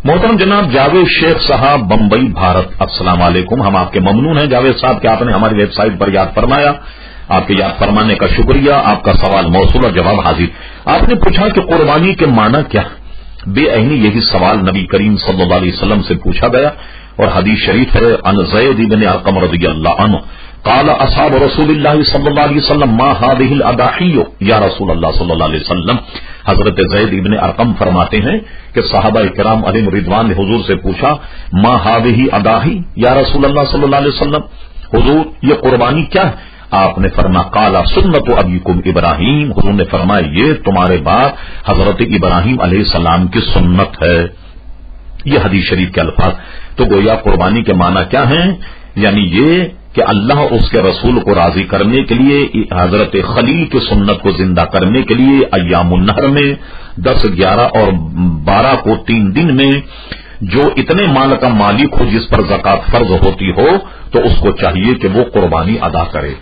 محترم جناب جاوید شیخ صاحب بمبئی بھارت، السلام علیکم. ہم آپ کے ممنون ہیں جاوید صاحب کہ آپ نے ہماری ویب سائٹ پر یاد فرمایا. آپ کے یاد فرمانے کا شکریہ. آپ کا سوال موصول اور جواب حاضر. آپ نے پوچھا کہ قربانی کے معنی کیا؟ بے عینی یہی سوال نبی کریم صلی اللہ علیہ وسلم سے پوچھا گیا اور حدیث شریف ہے عن زید بن ارقم رضی اللہ عنہ قال اصحاب رسول اللہ صلی اللہ علیہ وسلم ما هذه الاضاحی یا رسول اللہ صلی اللہ علیہ وسلم. حضرت زید ابن ارقم فرماتے ہیں کہ صحابہ کرام علیہم رضوان نے حضور سے پوچھا ما هذه الاضاحی یا رسول اللہ صلی اللہ علیہ وسلم، حضور یہ قربانی کیا ہے؟ آپ نے فرمایا قال سنت ابیکم ابراہیم، حضور نے فرمایا یہ تمہارے باپ حضرت ابراہیم علیہ السلام کی سنت ہے. یہ حدیث شریف کے الفاظ. تو گویا قربانی کے معنی کیا ہیں؟ یعنی یہ کہ اللہ اس کے رسول کو راضی کرنے کے لیے حضرت خلیل کی سنت کو زندہ کرنے کے لیے ایام النہر میں 10، 11 اور 12 کو 3 دن میں جو اتنے مال کا مالک ہو جس پر زکوٰۃ فرض ہوتی ہو تو اس کو چاہیے کہ وہ قربانی ادا کرے.